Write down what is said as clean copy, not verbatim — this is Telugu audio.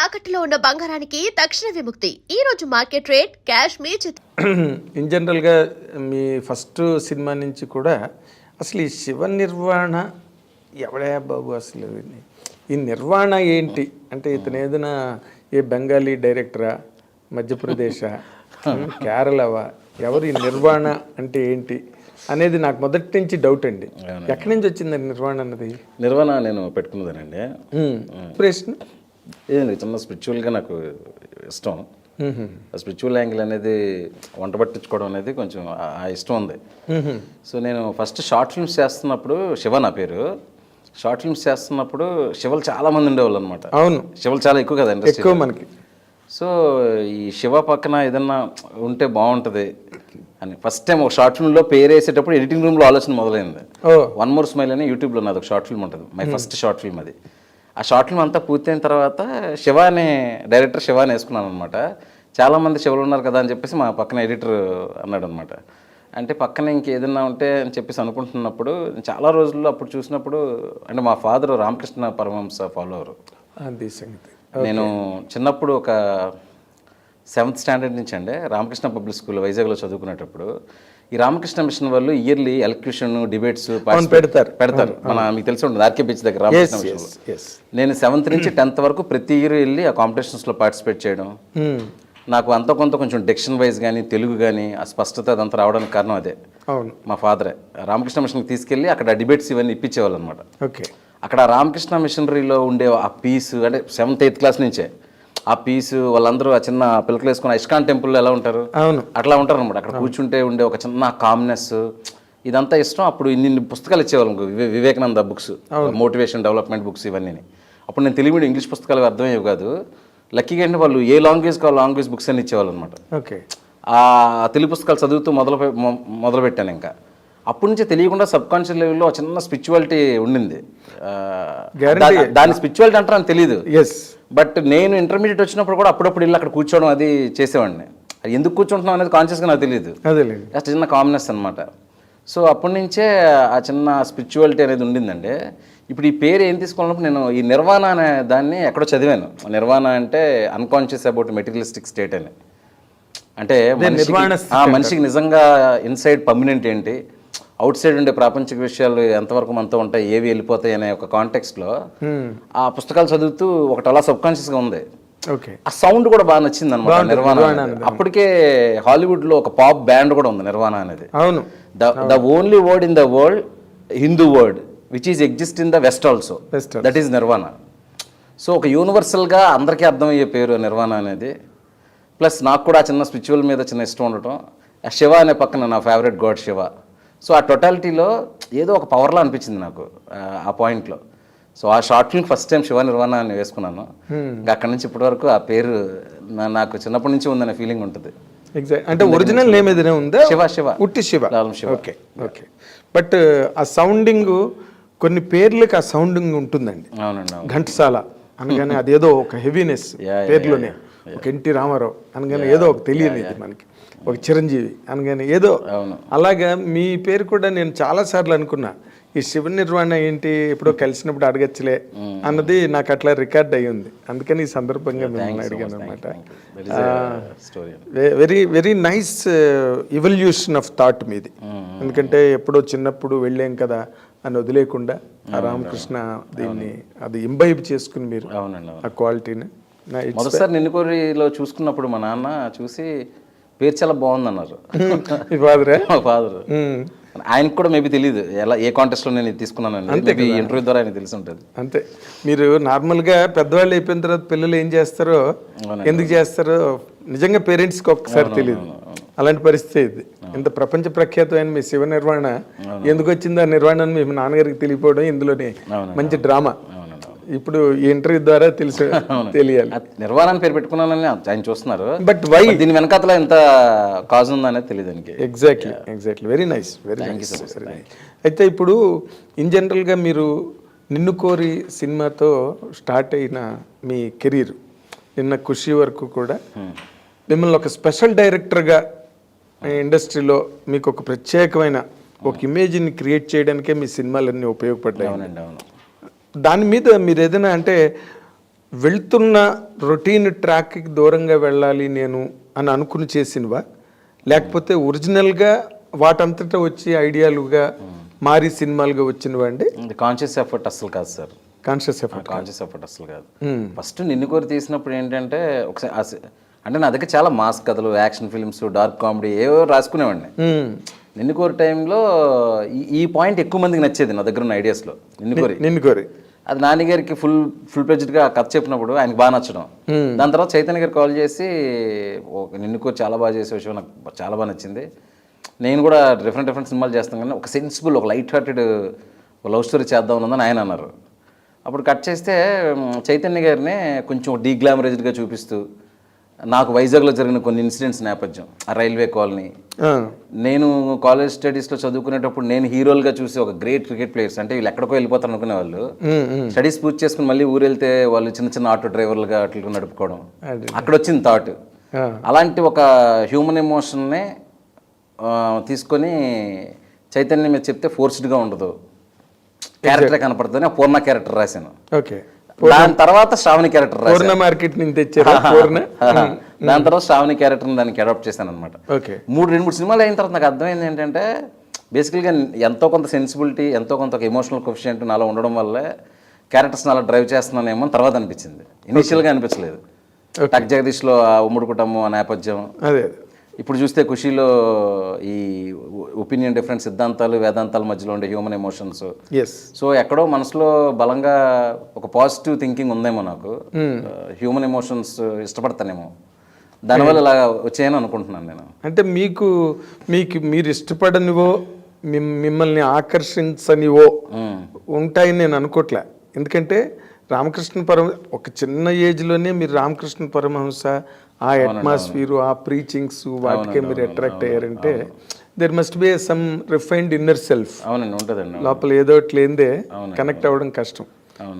తాకట్టులో ఉన్న బంగారానికి తక్షణ విముక్తి. ఈ రోజు market rate cash me in జనరల్గా మీ ఫస్ట్ సినిమా నుంచి కూడా అసలు ఈ శివ నిర్వాణ ఎవడే బాబు అసలు ఈ నిర్వాణ ఏంటి అంటే ఇతను ఏదైనా ఏ బెంగాలీ డైరెక్టరా, మధ్యప్రదేశా, కేరళవా, ఎవరు ఈ నిర్వాణ అంటే ఏంటి అనేది నాకు మొదటి నుంచి డౌట్ అండి. ఎక్కడి నుంచి వచ్చిందండి నిర్వాణ అన్నది? నిర్వాణ నేను పెట్టుకున్నదేనండి. ఇన్స్పిరేషన్ ఏదండి, చిన్న స్పిరిచువల్గా నాకు ఇష్టం. ఆ స్పిరిచువల్ యాంగిల్ అనేది వంట పట్టించుకోవడం అనేది కొంచెం ఆ ఇష్టం ఉంది. సో నేను ఫస్ట్ షార్ట్ ఫిల్మ్స్ చేస్తున్నప్పుడు, శివ నా పేరు, షార్ట్ ఫిల్మ్స్ చేస్తున్నప్పుడు శివలు చాలా మంది ఉండేవాళ్ళు అనమాట. అవును, శివలు చాలా ఎక్కువ కదా ఎక్కువ మనకి. సో ఈ శివ పక్కన ఏదన్నా ఉంటే బాగుంటుంది అని ఫస్ట్ టైం ఒక షార్ట్ ఫిల్మ్లో పేరు వేసేటప్పుడు ఎడిటింగ్ రూమ్లో ఆలోచన మొదలైంది. వన్ మోర్ స్మైల్ అని యూట్యూబ్లో నాది ఒక షార్ట్ ఫిల్మ్ ఉంటుంది, మై ఫస్ట్ షార్ట్ ఫిల్మ్ అది. ఆ షార్ట్ ఫిల్మ్ అంతా పూర్తయిన తర్వాత శివాని డైరెక్టర్ శివాని వేసుకున్నాను అనమాట. చాలామంది శివలు ఉన్నారు కదా అని చెప్పేసి మా పక్కన ఎడిటర్ అన్నాడు అనమాట. అంటే పక్కన ఇంకేదన్నా ఉంటే అని చెప్పేసి అనుకుంటున్నప్పుడు చాలా రోజుల్లో అప్పుడు చూసినప్పుడు, అంటే మా ఫాదర్ రామకృష్ణ పరమహంస ఫాలోవర్. అది సంగతి. నేను చిన్నప్పుడు ఒక 7th స్టాండర్డ్ నుంచి అండి రామకృష్ణ పబ్లిక్ స్కూల్ వైజాగ్లో చదువుకునేటప్పుడు ఈ రామకృష్ణ మిషన్ వాళ్ళు ఇయర్లీ ఎలక్యూషన్, డిబేట్స్ పెడతారు. మన మీకు తెలిసి ఉంటుంది ఆర్కే బీచ్ దగ్గర రామకృష్ణ మిషన్. నేను 7th నుంచి 10th వరకు ప్రతి ఇయర్ వెళ్ళి ఆ కాంపిటీషన్స్లో పార్టిసిపేట్ చేయడం. నాకు అంత కొంచెం డిక్షన్ వైజ్ కానీ తెలుగు కానీ ఆ స్పష్టత అదంతా రావడానికి కారణం అదే. మా ఫాదరే రామకృష్ణ మిషన్కి తీసుకెళ్ళి అక్కడ డిబేట్స్ ఇవన్నీ ఇప్పించేవాళ్ళు అనమాట. అక్కడ రామకృష్ణ మిషనరీలో ఉండే ఆ పీస్, అంటే 7th 8th క్లాస్ నుంచే ఆ పీసు వాళ్ళందరూ ఆ చిన్న పిల్లకలు వేసుకుని ఇస్కాన్ టెంపుల్లో ఎలా ఉంటారు అట్లా ఉంటారు అనమాట. అక్కడ కూర్చుంటే ఉండే ఒక చిన్న కామ్నెస్, ఇదంతా ఇష్టం. అప్పుడు ఇన్ని పుస్తకాలు ఇచ్చేవాళ్ళం, Vivekananda books, motivation development books ఇవన్నీ. అప్పుడు నేను తెలుగు మీడియం ఇంగ్లీష్ పుస్తకాలు అర్థమయ్యేవి కాదు. లక్కీగా అంటే వాళ్ళు ఏ లాంగ్వేజ్ కావాలి లాంగ్వేజ్ బుక్స్ అని ఇచ్చేవాళ్ళు అనమాట. ఆ తెలుగు పుస్తకాలు చదువుతూ మొదలుపెట్టాను. ఇంకా అప్పటి నుంచి తెలియకుండా సబ్ కాన్షియస్ లెవెల్లో చిన్న స్పిరిచువాలిటీ ఉండింది. దాని స్పిరిచువాలిటీ అంటారని తెలియదు. బట్ నేను ఇంటర్మీడియట్ వచ్చినప్పుడు కూడా అప్పుడప్పుడు ఇల్లు అక్కడ కూర్చోవడం అది చేసేవాడిని. అది ఎందుకు కూర్చుంటున్నాం అనేది కాన్షియస్గా నాకు తెలియదు, జస్ట్ చిన్న కామ్నెస్ అనమాట. సో అప్పటి నుంచే ఆ చిన్న స్పిరిచువాలిటీ అనేది ఉండిందండి. ఇప్పుడు ఈ పేరు ఏం తీసుకోవాలన్నప్పుడు నేను ఈ నిర్వాణ అనే దాన్ని ఎక్కడో చదివాను. నిర్వాణ అంటే అన్కాన్షియస్ అబౌట్ మెటీరియలిస్టిక్ స్టేట్ అని. అంటే మనిషికి నిజంగా ఇన్సైడ్ పర్మనెంట్ ఏంటి, అవుట్ సైడ్ ఉండే ప్రాపంచిక విషయాలు ఎంతవరకు మనతో ఉంటాయి, ఏవి వెళ్ళిపోతాయి అనే ఒక కాంటెక్స్ట్లో ఆ పుస్తకాలు చదువుతూ ఒకటి అలా సబ్కాన్షియస్గా ఉంది. ఆ సౌండ్ కూడా బాగా నచ్చింది అనమాట నిర్వాణ. అప్పటికే హాలీవుడ్లో ఒక పాప్ బ్యాండ్ కూడా ఉంది నిర్వాణ అనేది. The only word in the world, Hindu word which is exist in the west also, that is Nirvana. So ఒక యూనివర్సల్గా అందరికీ అర్థమయ్యే పేరు నిర్వాణ అనేది. ప్లస్ నాకు కూడా చిన్న స్పిరిచువల్ మీద చిన్న ఇష్టం ఉండటం, శివ అనే పక్కన నా ఫేవరెట్ గాడ్ శివ. సో ఆ టోటాలిటీలో ఏదో ఒక పవర్లా అనిపించింది నాకు ఆ పాయింట్లో. సో ఆ short film first time Shiva Nirvana అని వేసుకున్నాను. ఇంకా అక్కడి నుంచి ఇప్పటి వరకు ఆ పేరు నాకు చిన్నప్పటి నుంచి ఉందనే ఫీలింగ్ ఉంటుంది. అంటే ఒరిజినల్ నేమ్ ఏదైనా ఉందా? శివ, ఉట్టి శివ. ఓకే. బట్ ఆ సౌండింగ్, కొన్ని పేర్లకి ఆ సౌండింగ్ ఉంటుందండి. అవునండి. ఘంటసాల అనగానే అదేదో ఒక హెవీనెస్ పేర్లోనే, ఒక ఎన్టీ రామారావు అనగానే ఏదో ఒక తెలియనిది మనకి, ఒక చిరంజీవి అనగానే ఏదో. అలాగా మీ పేరు కూడా నేను చాలాసార్లు అనుకున్నా, ఈ శివ నిర్వాణ ఏంటి ఎప్పుడో కలిసినప్పుడు అడగచ్చులే అన్నది నాకు అట్లా రికార్డ్ అయ్యి ఉంది. అందుకని ఈ సందర్భంగా మిమ్మల్ని అడిగాను అనమాట. Very very nice evolution of thought మీది. ఎందుకంటే ఎప్పుడో చిన్నప్పుడు వెళ్ళాం కదా అని వదిలేకుండా ఆ రామకృష్ణ దీన్ని అది ఇంబైబ్ చేసుకుని మీరు ఆ క్వాలిటీని. మొదటిసారి నిన్నుకోరిలో చూసుకున్నప్పుడు మా నాన్న చూసి పేరు చాలా బాగుందన్నారు. మా ఫాదర్, ఆయనకు కూడా మేబీ తెలియదు ఎలా ఏ కాంటెస్ట్లో నేను తీసుకున్నాను, ఇంటర్వ్యూ ద్వారా ఆయన తెలిసి ఉంటుంది. అంతే. మీరు నార్మల్గా పెద్దవాళ్ళు అయిపోయిన తర్వాత పిల్లలు ఏం చేస్తారో, ఎందుకు చేస్తారో నిజంగా పేరెంట్స్కి ఒక్కసారి తెలియదు. అలాంటి పరిస్థితి ఇది. ఇంత ప్రపంచ ప్రఖ్యాతమైన మీ శివ నిర్వాణ ఎందుకు వచ్చింది ఆ నిర్వాణ అని మీ నాన్నగారికి తెలియపోవడం ఇందులోనే మంచి డ్రామా. ఇప్పుడు ఈ ఇంటర్వ్యూ ద్వారా తెలియాలి. నిర్వాణ పేరు పెట్టుకున్నానని ఆయన చూస్తున్నారు, బట్ వై దీని వెనకాతల ఎంత కాజ్ ఉందనేది తెలియదు ఆయనకి. ఎగ్జాక్ట్లీ. Very nice. అయితే ఇప్పుడు ఇన్ జనరల్గా మీరు నిన్ను కోరి సినిమాతో స్టార్ట్ అయిన మీ కెరీర్ నిన్న ఖుషి వరకు కూడా మిమ్మల్ని ఒక స్పెషల్ డైరెక్టర్గా ఇండస్ట్రీలో మీకు ఒక ప్రత్యేకమైన ఒక ఇమేజ్ని క్రియేట్ చేయడానికే మీ సినిమాలన్నీ ఉపయోగపడ్డాయి. అవునండి, అవును. దాని మీద మీరు ఏదైనా అంటే వెళ్తున్న రొటీన్ ట్రాక్కి దూరంగా వెళ్ళాలి నేను అని అనుకుని చేసినవా, లేకపోతే ఒరిజినల్గా వాటంతటా వచ్చి ఐడియాలుగా మారి సినిమాలుగా వచ్చినవా అండి? కాన్షియస్ ఎఫర్ట్ అస్సలు కాదు sir, conscious effort. Conscious effort అసలు కాదు. ఫస్ట్ నిన్ను కోరి తీసినప్పుడు ఏంటంటే ఒకసారి అంటే నా దగ్గర చాలా మాస్ కథలు, యాక్షన్ ఫిల్మ్స్, డార్క్ కామెడీ ఏవో రాసుకునేవాడిని. నిన్ను కోరి టైంలో ఈ పాయింట్ ఎక్కువ మందికి నచ్చేది నా దగ్గర ఉన్న ఐడియాస్లో. నిన్ను కోరి అది నాన్నగారికి ఫుల్ ప్లెడ్జ్డ్గా కథ చెప్పినప్పుడు ఆయనకు బాగా నచ్చడం. దాని తర్వాత చైతన్య గారు కాల్ చేసి నిన్ను కోరి చాలా బాగా చేసే విషయం నాకు చాలా బాగా నచ్చింది, నేను కూడా డిఫరెంట్ సినిమాలు చేస్తాను కానీ ఒక సెన్సిబుల్, ఒక లైట్ హార్టెడ్ లవ్ స్టోరీ చేద్దాం ఉన్నదని ఆయన అన్నారు. అప్పుడు కట్ చేస్తే చైతన్య గారిని కొంచెం డీగ్లామరైజ్డ్గా చూపిస్తూ నాకు వైజాగ్లో జరిగిన కొన్ని ఇన్సిడెంట్స్ నేపథ్యం, ఆ రైల్వే కాలనీ, నేను కాలేజ్ స్టడీస్లో చదువుకునేటప్పుడు నేను హీరోలుగా చూసి ఒక గ్రేట్ క్రికెట్ ప్లేయర్స్, అంటే వీళ్ళు ఎక్కడికో వెళ్ళిపోతారు అనుకునే వాళ్ళు స్టడీస్ పూర్తి చేసుకుని మళ్ళీ ఊరు వెళ్తే వాళ్ళు చిన్న ఆటో డ్రైవర్లుగా అట్లా నడుపుకోవడం, అక్కడ వచ్చింది థాట్. అలాంటి ఒక హ్యూమన్ ఎమోషన్ని తీసుకొని చైతన్యం మీద చెప్తే ఫోర్స్డ్గా ఉండదు, క్యారెక్టర్ కనపడుతుంది. పూర్ణ క్యారెక్టర్ రాశాను. ఓకే. దాని తర్వాత శ్రావణి క్యారెక్టర్ రాశాను. మార్కెట్ నుంచి తెచ్చారు. దాని తర్వాత శ్రావణి క్యారెక్టర్ దానికి అడాప్ట్ చేశాను అనమాట. రెండు మూడు సినిమాలు అయిన తర్వాత నాకు అర్థమైంది ఏంటంటే బేసికల్గా ఎంతో కొంత సెన్సిబిలిటీ, ఎంతో కొంత ఎమోషనల్ కోఎఫిషియంట్ నాలో ఉండడం వల్లే క్యారెక్టర్స్ అలా డ్రైవ్ చేస్తున్నానేమో అని తర్వాత అనిపించింది. ఇనిషియల్గా అనిపించలేదు. టక్ జగదీష్లో ఆ ఉమ్మడి కుటుంబం, ఆ నేపథ్యం, ఇప్పుడు చూస్తే ఖుషీలో ఈ ఒపీనియన్ డిఫరెంట్ సిద్ధాంతాలు, వేదాంతాల మధ్యలో ఉండే హ్యూమన్ ఎమోషన్స్. సో ఎక్కడో మనసులో బలంగా ఒక పాజిటివ్ థింకింగ్ ఉందేమో నాకు, హ్యూమన్ ఎమోషన్స్ ఇష్టపడతానేమో, దానివల్ల ఇలా వచ్చాయని అనుకుంటున్నాను నేను. అంటే మీరు ఇష్టపడనివో మిమ్మల్ని ఆకర్షించనివో ఉంటాయని నేను అనుకోవట్లే. ఎందుకంటే రామకృష్ణ ఒక చిన్న ఏజ్లోనే మీరు రామకృష్ణ పరమహంస, ఆ అట్మాస్ఫియర్, ఆ ప్రీచింగ్స్, వాటికే మీరు అట్రాక్ట్ అయ్యారంటే there must be some refined inner self. అవునండి, ఉంటుందండి. లోపల ఏదో లేదే కనెక్ట్ అవ్వడం కష్టం.